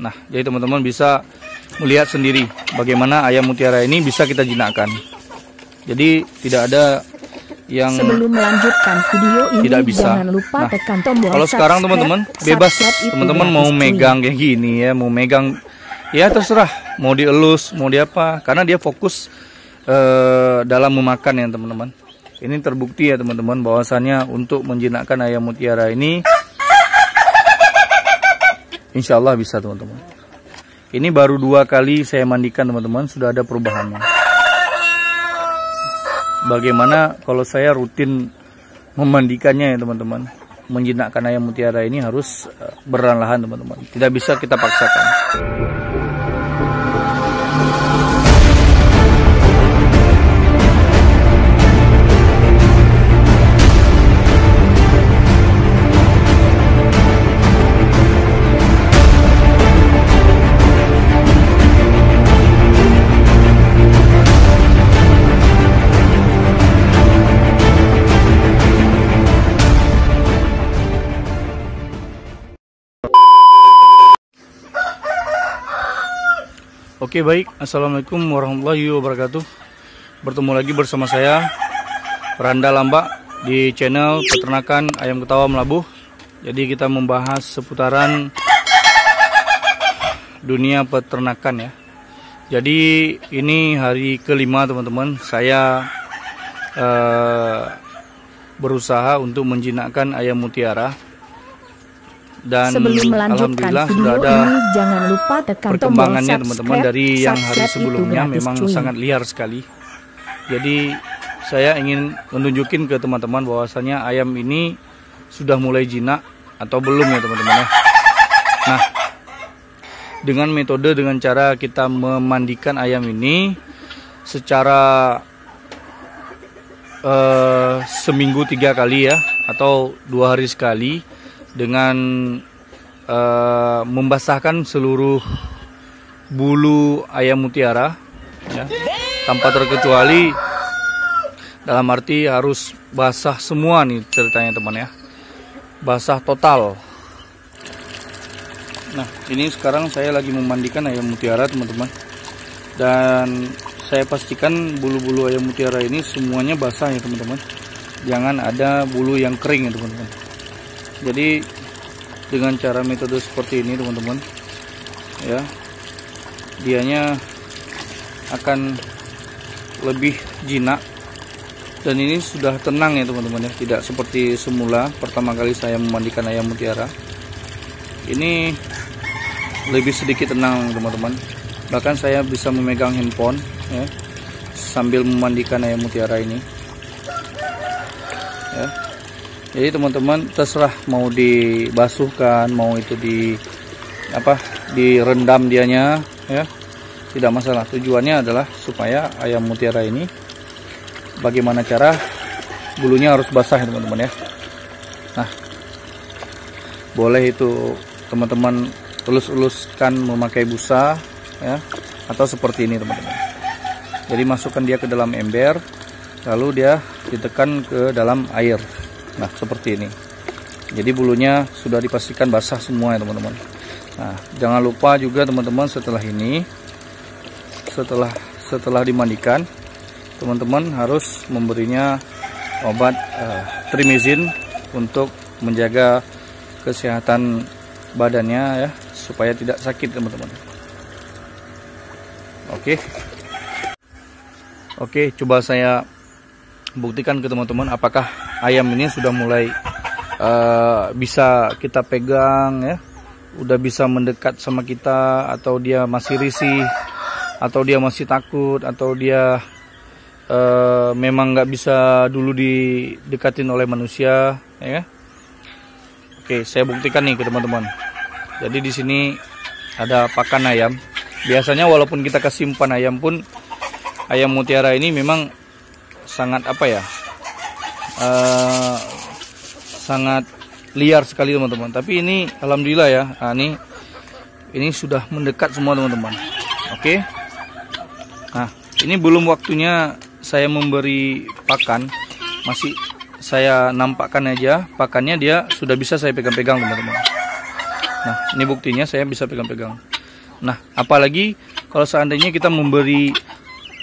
Nah, jadi teman-teman bisa melihat sendiri bagaimana ayam mutiara ini bisa kita jinakkan. Jadi tidak ada yang sebelum melanjutkan video ini tidak bisa. Jangan lupa tekan tombol kalau sekarang teman-teman bebas, teman-teman mau megang kayak gini ya, mau megang ya terserah, mau dielus, mau diapa, karena dia fokus dalam memakan ya teman-teman. Ini terbukti ya teman-teman bahwasannya untuk menjinakkan ayam mutiara ini insya Allah bisa teman-teman. Ini baru 2 kali saya mandikan teman-teman, sudah ada perubahannya. Bagaimana kalau saya rutin memandikannya ya teman-teman. Menjinakkan ayam mutiara ini harus perlahan teman-teman, tidak bisa kita paksakan. Oke baik, assalamualaikum warahmatullahi wabarakatuh. Bertemu lagi bersama saya Randa Lambak di channel peternakan ayam ketawa melabuh. Jadi kita membahas seputaran dunia peternakan ya. Jadi ini hari kelima teman-teman, saya berusaha untuk menjinakkan ayam mutiara. Dan sebelum melanjutkan video sudah ada ini, jangan lupa tekan perkembangannya teman-teman dari yang hari sebelumnya memang sangat liar sekali. Jadi saya ingin menunjukin ke teman-teman bahwasanya ayam ini sudah mulai jinak atau belum ya teman-teman ya. Nah, dengan metode dengan cara kita memandikan ayam ini secara seminggu 3 kali ya, atau 2 hari sekali, dengan membasahkan seluruh bulu ayam mutiara ya, tanpa terkecuali, dalam arti harus basah semua nih ceritanya teman ya, basah total. Nah ini sekarang saya lagi memandikan ayam mutiara teman-teman, dan saya pastikan bulu-bulu ayam mutiara ini semuanya basah ya teman-teman, jangan ada bulu yang kering ya teman-teman. Jadi dengan cara metode seperti ini teman-teman ya, dianya akan lebih jinak, dan ini sudah tenang ya teman-teman ya, tidak seperti semula pertama kali saya memandikan ayam mutiara. Ini lebih sedikit tenang teman-teman, bahkan saya bisa memegang handphone ya sambil memandikan ayam mutiara ini ya. Jadi teman-teman terserah mau dibasuhkan, mau itu direndam dianya ya, tidak masalah. Tujuannya adalah supaya ayam mutiara ini bagaimana cara bulunya harus basah ya teman-teman ya. Nah, boleh itu teman-teman elus-eluskan memakai busa ya, atau seperti ini teman-teman. Jadi masukkan dia ke dalam ember, lalu dia ditekan ke dalam air. Nah seperti ini. Jadi bulunya sudah dipastikan basah semua ya teman-teman. Nah jangan lupa juga teman-teman, setelah ini, setelah dimandikan, teman-teman harus memberinya obat trimizin untuk menjaga kesehatan badannya ya, supaya tidak sakit teman-teman. Oke, coba saya buktikan ke teman-teman apakah ayam ini sudah mulai bisa kita pegang ya, udah bisa mendekat sama kita, atau dia masih risih, atau dia masih takut, atau dia memang nggak bisa dulu didekatin oleh manusia ya. Oke, saya buktikan nih ke teman-teman. Jadi di sini ada pakan ayam. Biasanya walaupun kita kasih umpan ayam pun, ayam mutiara ini memang sangat sangat liar sekali teman-teman. Tapi ini alhamdulillah ya, nah, ini sudah mendekat semua teman-teman. Oke. Nah ini belum waktunya saya memberi pakan, masih saya nampakkan aja pakannya, dia sudah bisa saya pegang-pegang teman-teman. Nah, ini buktinya saya bisa pegang-pegang. Nah, apalagi kalau seandainya kita memberi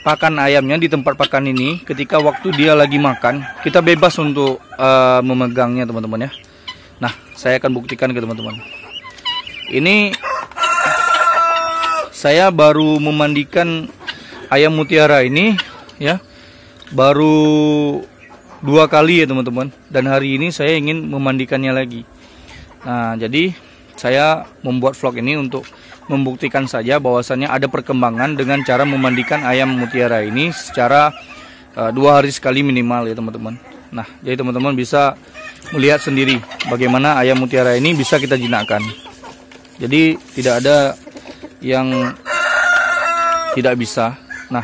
pakan ayamnya di tempat pakan ini, ketika waktu dia lagi makan, kita bebas untuk memegangnya teman-teman ya. Nah, saya akan buktikan ke teman-teman. Ini saya baru memandikan ayam mutiara ini ya, baru 2 kali ya teman-teman. Dan hari ini saya ingin memandikannya lagi. Nah, jadi saya membuat vlog ini untuk membuktikan saja bahwasannya ada perkembangan dengan cara memandikan ayam mutiara ini secara 2 hari sekali minimal ya teman-teman. Nah, jadi teman-teman bisa melihat sendiri bagaimana ayam mutiara ini bisa kita jinakkan. Jadi tidak ada yang tidak bisa. Nah,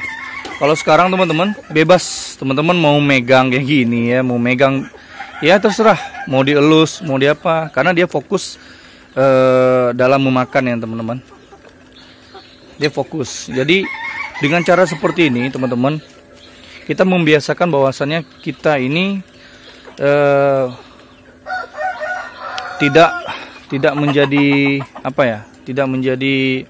kalau sekarang teman-teman bebas, teman-teman mau megang kayak gini ya, mau megang ya terserah, mau dielus, mau di apa, karena dia fokus dalam memakan ya teman-teman. Dia fokus. Jadi dengan cara seperti ini teman-teman, kita membiasakan bahwasannya kita ini tidak menjadi apa ya, tidak menjadi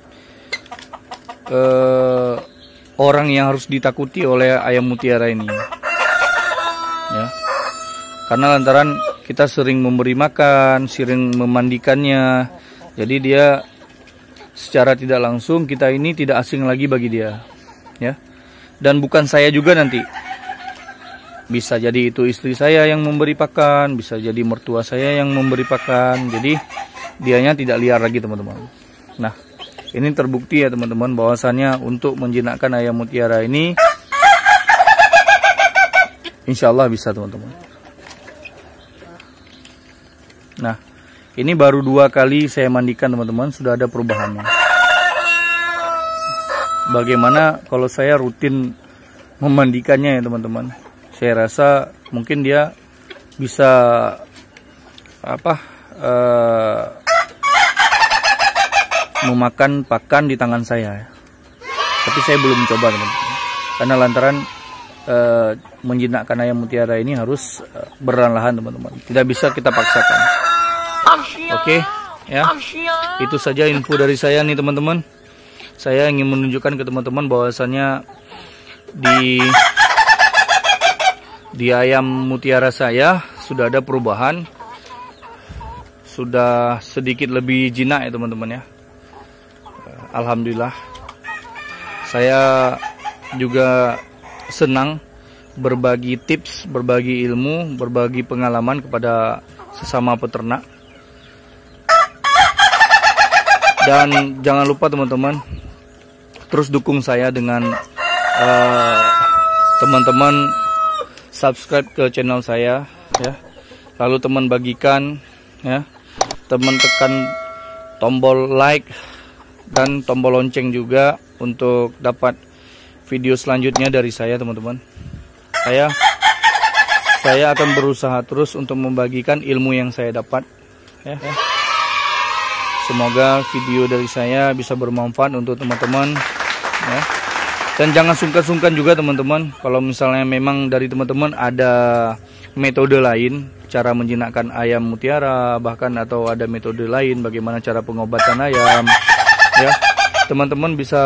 orang yang harus ditakuti oleh ayam mutiara ini ya. Karena lantaran kita sering memberi makan, sering memandikannya, jadi dia secara tidak langsung kita ini tidak asing lagi bagi dia ya. Dan bukan saya juga nanti, bisa jadi itu istri saya yang memberi pakan, bisa jadi mertua saya yang memberi pakan, jadi dianya tidak liar lagi teman-teman. Nah, ini terbukti ya teman-teman bahwasannya untuk menjinakkan ayam mutiara ini insya Allah bisa teman-teman. Nah, ini baru 2 kali saya mandikan teman-teman, sudah ada perubahannya. Bagaimana kalau saya rutin memandikannya ya teman-teman? Saya rasa mungkin dia bisa memakan pakan di tangan saya. Tapi saya belum mencoba teman-teman. Karena lantaran menjinakkan ayam mutiara ini harus perlahan teman-teman. Tidak bisa kita paksakan. Oke, ya. Itu saja info dari saya nih teman-teman. Saya ingin menunjukkan ke teman-teman bahwasannya di ayam mutiara saya sudah ada perubahan. Sudah sedikit lebih jinak ya teman-teman ya. Alhamdulillah. Saya juga senang berbagi tips, berbagi ilmu, berbagi pengalaman kepada sesama peternak. Dan jangan lupa teman-teman, terus dukung saya dengan teman-teman subscribe ke channel saya ya. Lalu teman bagikan ya. Teman tekan tombol like dan tombol lonceng juga untuk dapat video selanjutnya dari saya teman-teman. Saya akan berusaha terus untuk membagikan ilmu yang saya dapat ya. Semoga video dari saya bisa bermanfaat untuk teman-teman ya. Dan jangan sungkan-sungkan juga teman-teman, kalau misalnya memang dari teman-teman ada metode lain cara menjinakkan ayam mutiara, bahkan atau ada metode lain bagaimana cara pengobatan ayam ya, teman-teman bisa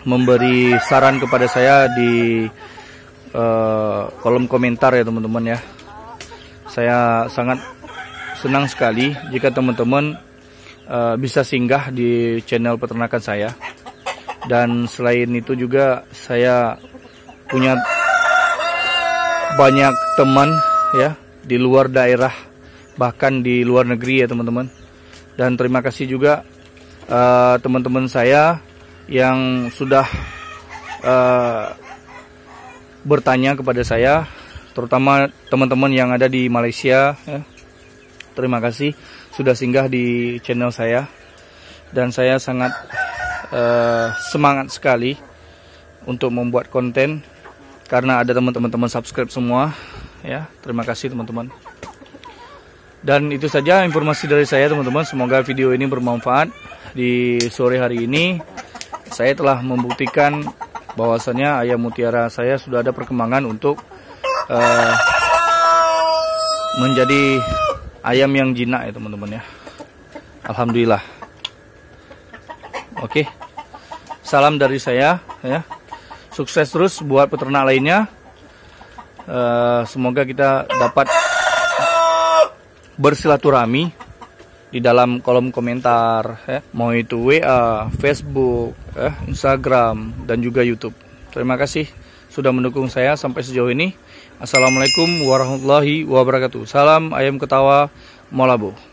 memberi saran kepada saya di kolom komentar ya teman-teman ya. Saya sangat senang sekali jika teman-teman bisa singgah di channel peternakan saya. Dan selain itu juga saya punya banyak teman ya di luar daerah, bahkan di luar negeri ya teman-teman. Dan terima kasih juga teman-teman saya yang sudah bertanya kepada saya, terutama teman-teman yang ada di Malaysia ya. Terima kasih sudah singgah di channel saya, dan saya sangat semangat sekali untuk membuat konten karena ada teman-teman subscribe semua ya. Terima kasih teman-teman. Dan itu saja informasi dari saya teman-teman. Semoga video ini bermanfaat. Di sore hari ini saya telah membuktikan bahwasannya ayam mutiara saya sudah ada perkembangan untuk menjadi ayam yang jinak ya teman-teman ya. Alhamdulillah. Oke. Salam dari saya ya. Sukses terus buat peternak lainnya. Semoga kita dapat bersilaturahmi di dalam kolom komentar ya. Mau itu WA, Facebook, Instagram dan juga YouTube. Terima kasih sudah mendukung saya sampai sejauh ini. Assalamualaikum warahmatullahi wabarakatuh. Salam ayam ketawa Malabo.